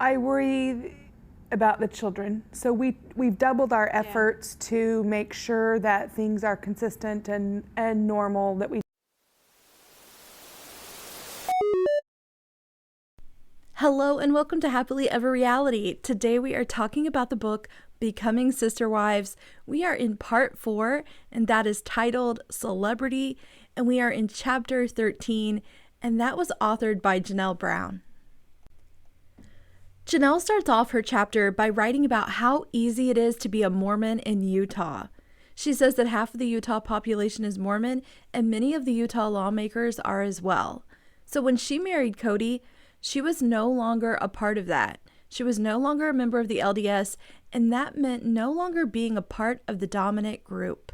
I worry about the children. So we've doubled our efforts to make sure that things are consistent and normal, that we. Hello and welcome to Happily Ever Reality. Today we are talking about the book Becoming Sister Wives. We are in part 4, and that is titled Celebrity, and we are in chapter 13, and that was authored by Janelle Brown. Janelle starts off her chapter by writing about how easy it is to be a Mormon in Utah. She says that half of the Utah population is Mormon, and many of the Utah lawmakers are as well. So when she married Cody, she was no longer a part of that. She was no longer a member of the LDS, and that meant no longer being a part of the dominant group.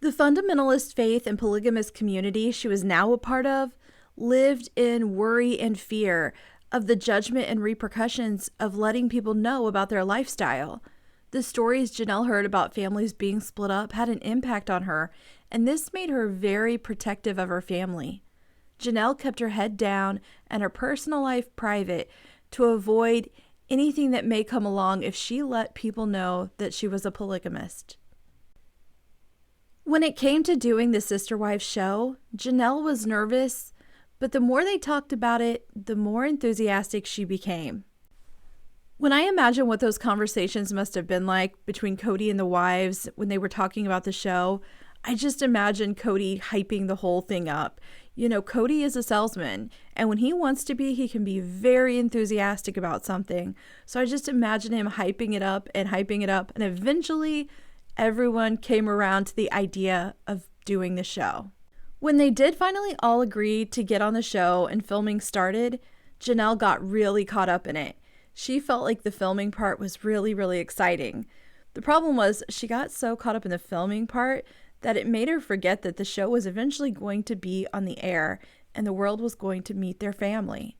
The fundamentalist faith and polygamous community she was now a part of lived in worry and fear of the judgment and repercussions of letting people know about their lifestyle. The stories Janelle heard about families being split up had an impact on her, and this made her very protective of her family. Janelle kept her head down and her personal life private to avoid anything that may come along if she let people know that she was a polygamist. When it came to doing the Sister Wives show, Janelle was nervous, but the more they talked about it, the more enthusiastic she became. When I imagine what those conversations must have been like between Cody and the wives when they were talking about the show, I just imagine Cody hyping the whole thing up. You know, Cody is a salesman, and when he wants to be, he can be very enthusiastic about something. So I just imagine him hyping it up, and eventually everyone came around to the idea of doing the show. When they did finally all agree to get on the show and filming started, Janelle got really caught up in it. She felt like the filming part was really, really exciting. The problem was she got so caught up in the filming part that it made her forget that the show was eventually going to be on the air and the world was going to meet their family.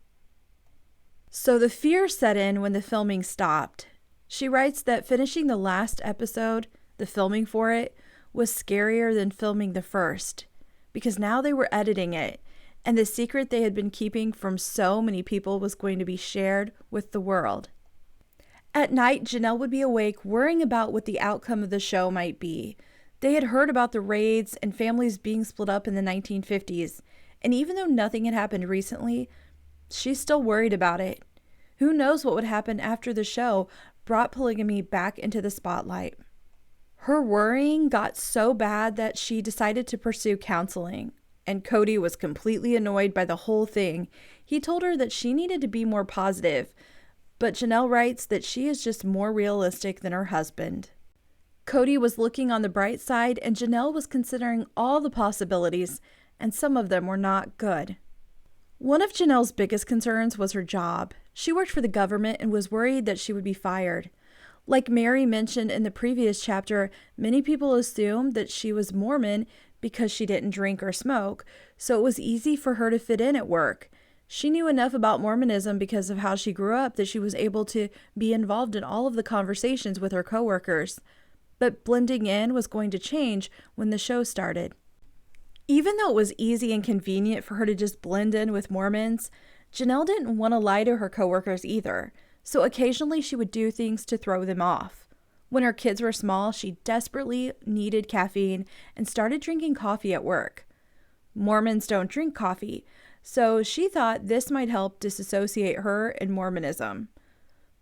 So the fear set in when the filming stopped. She writes that finishing the last episode, the filming for it, was scarier than filming the first, because now they were editing it, and the secret they had been keeping from so many people was going to be shared with the world. At night, Janelle would be awake worrying about what the outcome of the show might be. They had heard about the raids and families being split up in the 1950s, and even though nothing had happened recently, she's still worried about it. Who knows what would happen after the show brought polygamy back into the spotlight. Her worrying got so bad that she decided to pursue counseling, and Cody was completely annoyed by the whole thing. He told her that she needed to be more positive, but Janelle writes that she is just more realistic than her husband. Cody was looking on the bright side, and Janelle was considering all the possibilities, and some of them were not good. One of Janelle's biggest concerns was her job. She worked for the government and was worried that she would be fired. Like Mary mentioned in the previous chapter, many people assumed that she was Mormon because she didn't drink or smoke, so it was easy for her to fit in at work. She knew enough about Mormonism because of how she grew up that she was able to be involved in all of the conversations with her coworkers. But blending in was going to change when the show started. Even though it was easy and convenient for her to just blend in with Mormons, Janelle didn't want to lie to her coworkers either, so occasionally she would do things to throw them off. When her kids were small, she desperately needed caffeine and started drinking coffee at work. Mormons don't drink coffee, so she thought this might help disassociate her and Mormonism.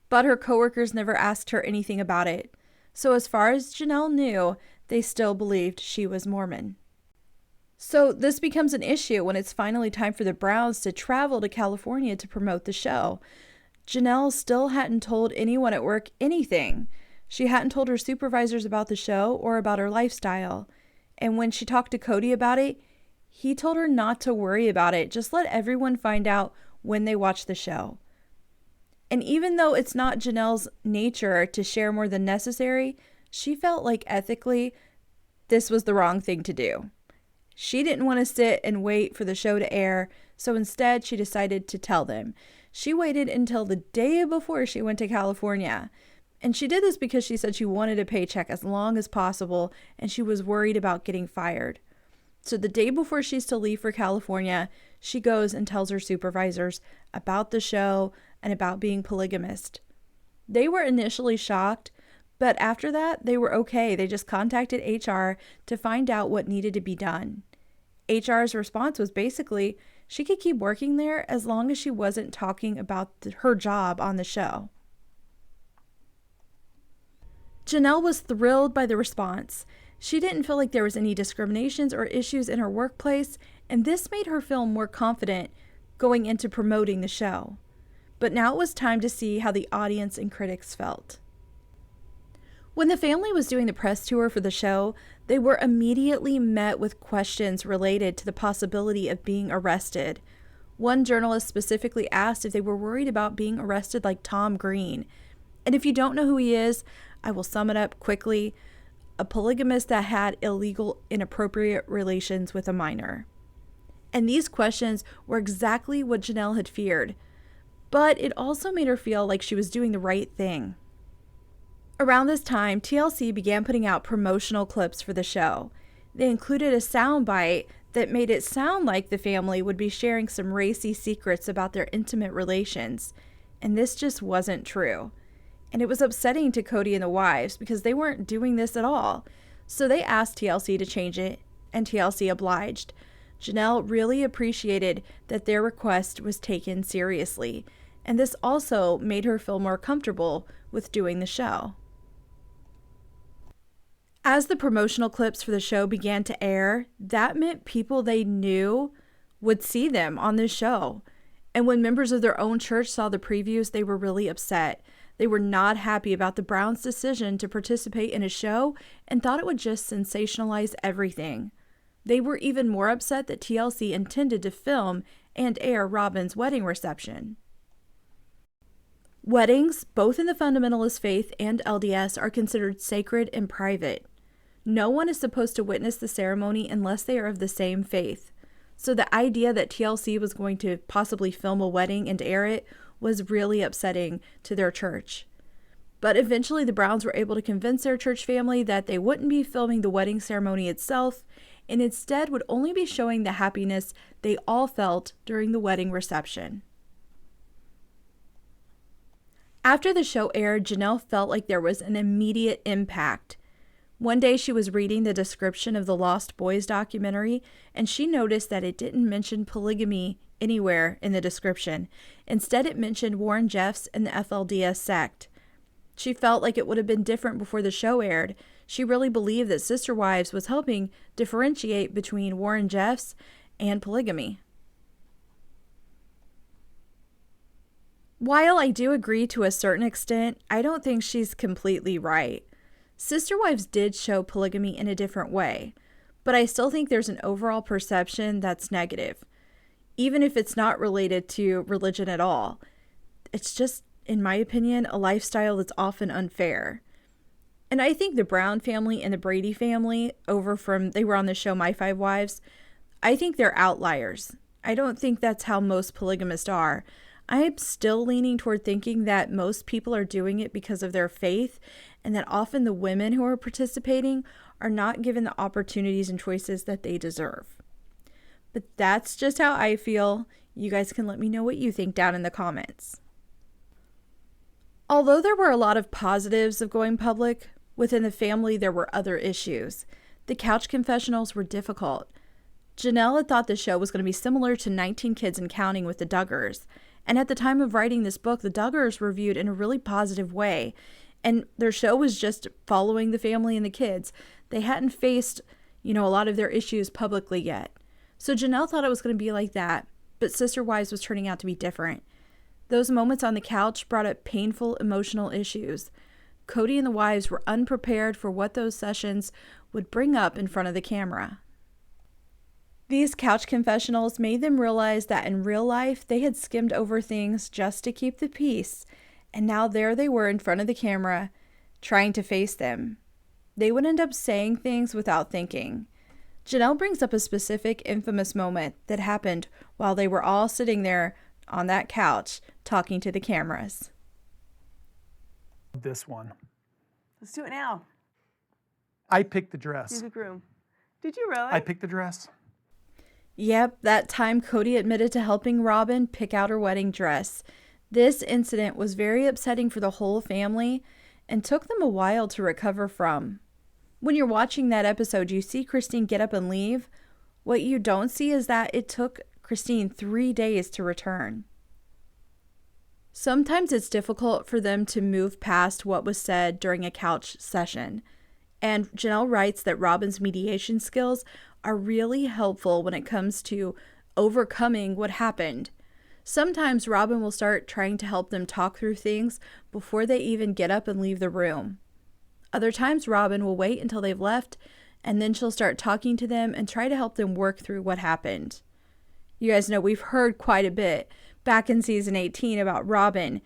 But her coworkers never asked her anything about it. So as far as Janelle knew, they still believed she was Mormon. So this becomes an issue when it's finally time for the Browns to travel to California to promote the show. Janelle still hadn't told anyone at work anything. She hadn't told her supervisors about the show or about her lifestyle. And when she talked to Cody about it, he told her not to worry about it. Just let everyone find out when they watch the show. And even though it's not Janelle's nature to share more than necessary, she felt like ethically this was the wrong thing to do. She didn't want to sit and wait for the show to air, so instead she decided to tell them. She waited until the day before she went to California. And she did this because she said she wanted a paycheck as long as possible, and she was worried about getting fired. So the day before she's to leave for California, she goes and tells her supervisors about the show, and about being polygamist. They were initially shocked, but after that, they were okay. They just contacted HR to find out what needed to be done. HR's response was basically she could keep working there as long as she wasn't talking about her job on the show. Janelle was thrilled by the response. She didn't feel like there was any discriminations or issues in her workplace, and this made her feel more confident going into promoting the show. But now it was time to see how the audience and critics felt. When the family was doing the press tour for the show, they were immediately met with questions related to the possibility of being arrested. One journalist specifically asked if they were worried about being arrested like Tom Green. And if you don't know who he is, I will sum it up quickly. A polygamist that had illegal, inappropriate relations with a minor. And these questions were exactly what Janelle had feared. But it also made her feel like she was doing the right thing. Around this time, TLC began putting out promotional clips for the show. They included a soundbite that made it sound like the family would be sharing some racy secrets about their intimate relations. And this just wasn't true. And it was upsetting to Cody and the wives because they weren't doing this at all. So they asked TLC to change it, and TLC obliged. Janelle really appreciated that their request was taken seriously, and this also made her feel more comfortable with doing the show. As the promotional clips for the show began to air, that meant people they knew would see them on this show. And when members of their own church saw the previews, they were really upset. They were not happy about the Browns' decision to participate in a show and thought it would just sensationalize everything. They were even more upset that TLC intended to film and air Robin's wedding reception. Weddings, both in the fundamentalist faith and LDS, are considered sacred and private. No one is supposed to witness the ceremony unless they are of the same faith. So the idea that TLC was going to possibly film a wedding and air it was really upsetting to their church. But eventually the Browns were able to convince their church family that they wouldn't be filming the wedding ceremony itself, and instead would only be showing the happiness they all felt during the wedding reception. After the show aired, Janelle felt like there was an immediate impact. One day she was reading the description of the Lost Boys documentary, and she noticed that it didn't mention polygamy anywhere in the description. Instead, it mentioned Warren Jeffs and the FLDS sect. She felt like it would have been different before the show aired. She really believed that Sister Wives was helping differentiate between Warren Jeffs and polygamy. While I do agree to a certain extent, I don't think she's completely right. Sister Wives did show polygamy in a different way, but I still think there's an overall perception that's negative, even if it's not related to religion at all. It's just, in my opinion, a lifestyle that's often unfair. And I think the Brown family and the Brady family, they were on the show My Five Wives, I think they're outliers. I don't think that's how most polygamists are. I'm still leaning toward thinking that most people are doing it because of their faith, and that often the women who are participating are not given the opportunities and choices that they deserve. But that's just how I feel. You guys can let me know what you think down in the comments. Although there were a lot of positives of going public, within the family there were other issues. The couch confessionals were difficult. Janelle had thought the show was going to be similar to 19 Kids and Counting with the Duggars. And at the time of writing this book, the Duggars were viewed in a really positive way. And their show was just following the family and the kids. They hadn't faced, a lot of their issues publicly yet. So Janelle thought it was going to be like that, but Sister Wives was turning out to be different. Those moments on the couch brought up painful emotional issues. Cody and the wives were unprepared for what those sessions would bring up in front of the camera. These couch confessionals made them realize that in real life, they had skimmed over things just to keep the peace, and now there they were in front of the camera, trying to face them. They would end up saying things without thinking. Janelle brings up a specific infamous moment that happened while they were all sitting there on that couch talking to the cameras. This one. Let's do it now. I picked the dress. Do the groom. Did you really? I picked the dress. Yep, that time Cody admitted to helping Robin pick out her wedding dress. This incident was very upsetting for the whole family and took them a while to recover from. When you're watching that episode, you see Christine get up and leave. What you don't see is that it took Christine 3 days to return. Sometimes it's difficult for them to move past what was said during a couch session. And Janelle writes that Robin's mediation skills are really helpful when it comes to overcoming what happened. Sometimes Robin will start trying to help them talk through things before they even get up and leave the room. Other times Robin will wait until they've left, and then she'll start talking to them and try to help them work through what happened. You guys know we've heard quite a bit back in season 18 about Robin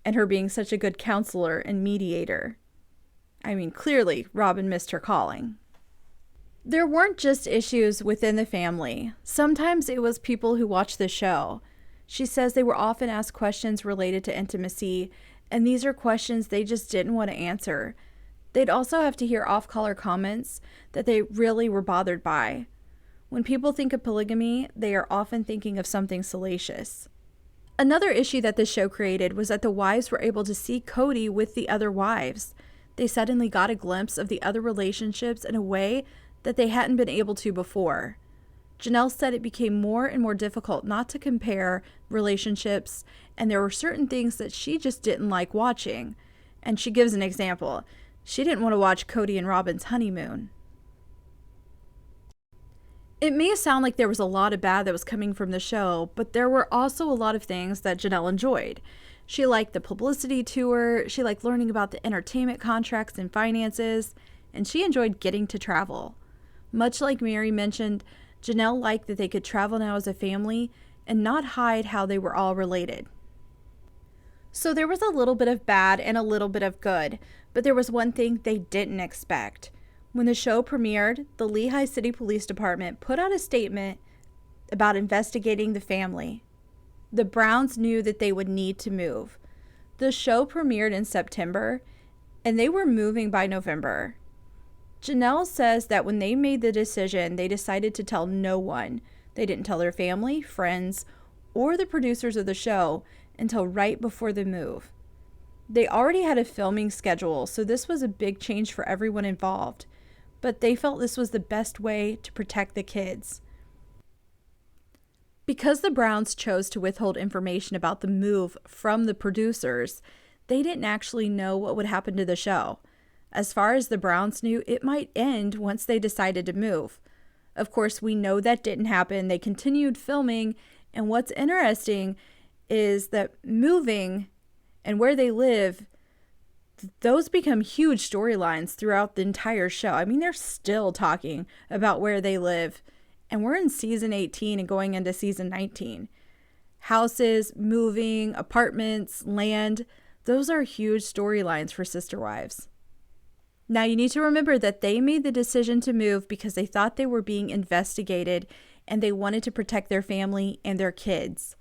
and her being such a good counselor and mediator. I mean, clearly Robin missed her calling. There weren't just issues within the family. Sometimes it was people who watched the show. She says they were often asked questions related to intimacy, and these are questions they just didn't want to answer. They'd also have to hear off-color comments that they really were bothered by. When people think of polygamy, they are often thinking of something salacious. Another issue that this show created was that the wives were able to see Cody with the other wives. They suddenly got a glimpse of the other relationships in a way that they hadn't been able to before. Janelle said it became more and more difficult not to compare relationships, and there were certain things that she just didn't like watching. And she gives an example. She didn't want to watch Cody and Robin's honeymoon. It may sound like there was a lot of bad that was coming from the show, but there were also a lot of things that Janelle enjoyed. She liked the publicity tour, she liked learning about the entertainment contracts and finances, and she enjoyed getting to travel. Much like Mary mentioned, Janelle liked that they could travel now as a family and not hide how they were all related. So there was a little bit of bad and a little bit of good, but there was one thing they didn't expect. When the show premiered, the Lehigh City Police Department put out a statement about investigating the family. The Browns knew that they would need to move. The show premiered in September, and they were moving by November. Janelle says that when they made the decision, they decided to tell no one. They didn't tell their family, friends, or the producers of the show until right before the move. They already had a filming schedule, so this was a big change for everyone involved. But they felt this was the best way to protect the kids. Because the Browns chose to withhold information about the move from the producers, they didn't actually know what would happen to the show. As far as the Browns knew, it might end once they decided to move. Of course, we know that didn't happen. They continued filming, and what's interesting is that moving and where they live, those become huge storylines throughout the entire show. I mean, they're still talking about where they live, and we're in season 18 and going into season 19. Houses, moving, apartments, land, those are huge storylines for Sister Wives. Now, you need to remember that they made the decision to move because they thought they were being investigated and they wanted to protect their family and their kids.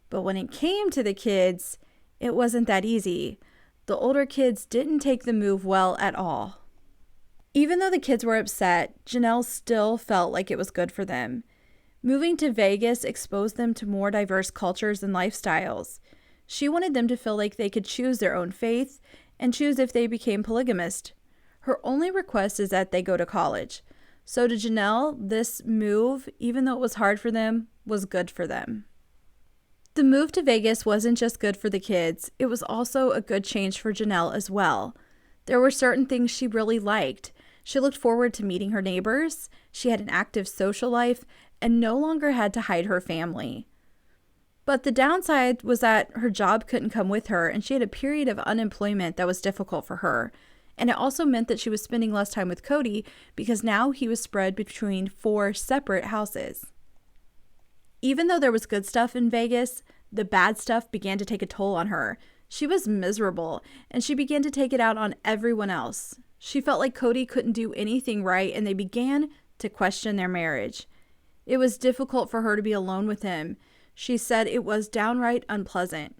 But when it came to the kids, it wasn't that easy. The older kids didn't take the move well at all. Even though the kids were upset, Janelle still felt like it was good for them. Moving to Vegas exposed them to more diverse cultures and lifestyles. She wanted them to feel like they could choose their own faith and choose if they became polygamist. Her only request is that they go to college. So to Janelle, this move, even though it was hard for them, was good for them. The move to Vegas wasn't just good for the kids, it was also a good change for Janelle as well. There were certain things she really liked. She looked forward to meeting her neighbors, she had an active social life, and no longer had to hide her family. But the downside was that her job couldn't come with her, and she had a period of unemployment that was difficult for her. And it also meant that she was spending less time with Cody because now he was spread between 4 separate houses. Even though there was good stuff in Vegas, the bad stuff began to take a toll on her. She was miserable, and she began to take it out on everyone else. She felt like Cody couldn't do anything right, and they began to question their marriage. It was difficult for her to be alone with him. She said it was downright unpleasant.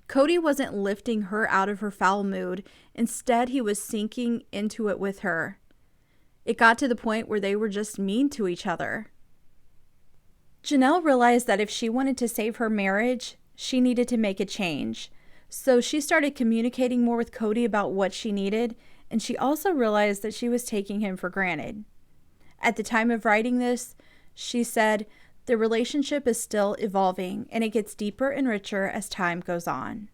Cody wasn't lifting her out of her foul mood. Instead, he was sinking into it with her. It got to the point where they were just mean to each other. Janelle realized that if she wanted to save her marriage, she needed to make a change. So she started communicating more with Cody about what she needed, and she also realized that she was taking him for granted. At the time of writing this, she said, "The relationship is still evolving, and it gets deeper and richer as time goes on."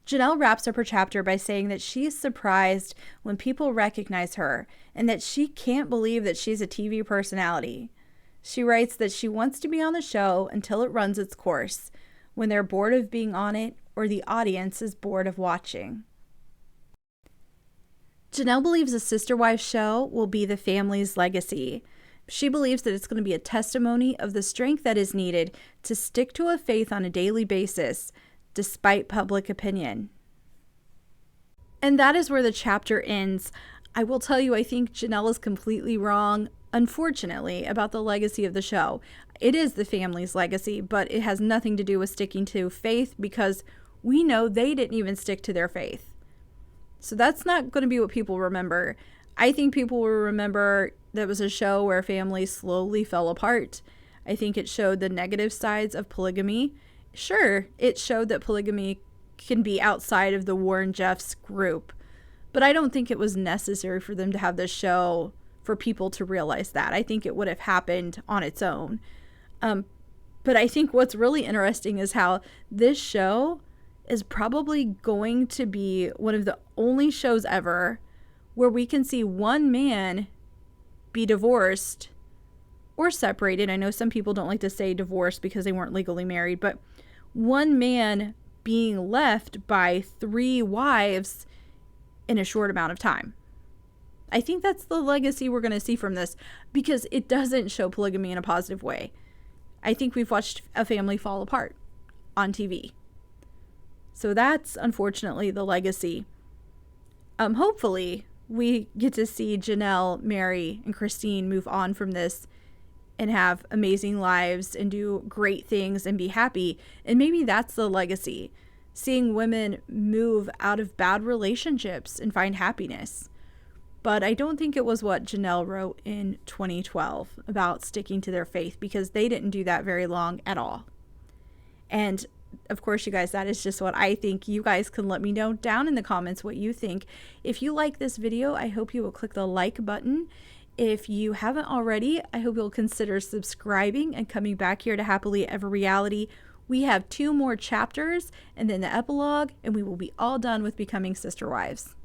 Janelle wraps up her chapter by saying that she is surprised when people recognize her and that she can't believe that she's a TV personality. She writes that she wants to be on the show until it runs its course, when they're bored of being on it or the audience is bored of watching. Janelle believes the Sister Wives show will be the family's legacy. She believes that it's going to be a testimony of the strength that is needed to stick to a faith on a daily basis, despite public opinion. And that is where the chapter ends. I will tell you, I think Janelle is completely wrong, unfortunately, about the legacy of the show. It is the family's legacy, but it has nothing to do with sticking to faith, because we know they didn't even stick to their faith. So that's not going to be what people remember. I think people will remember that was a show where families slowly fell apart. I think it showed the negative sides of polygamy. Sure, it showed that polygamy can be outside of the Warren Jeffs group, but I don't think it was necessary for them to have this show for people to realize that. I think it would have happened on its own. But I think what's really interesting is how this show is probably going to be one of the only shows ever where we can see one man be divorced or separated. I know some people don't like to say divorced because they weren't legally married, but one man being left by 3 wives in a short amount of time. I think that's the legacy we're going to see from this, because it doesn't show polygamy in a positive way. I think we've watched a family fall apart on TV. So that's unfortunately the legacy. Hopefully we get to see Janelle, Mary, and Christine move on from this and have amazing lives and do great things and be happy. And maybe that's the legacy, seeing women move out of bad relationships and find happiness. But I don't think it was what Janelle wrote in 2012 about sticking to their faith, because they didn't do that very long at all. And of course, you guys, that is just what I think. You guys can let me know down in the comments what you think. If you like this video, I hope you will click the like button. If you haven't already, I hope you'll consider subscribing and coming back here to Happily Ever Reality. We have 2 more chapters and then the epilogue, and we will be all done with becoming Sister Wives.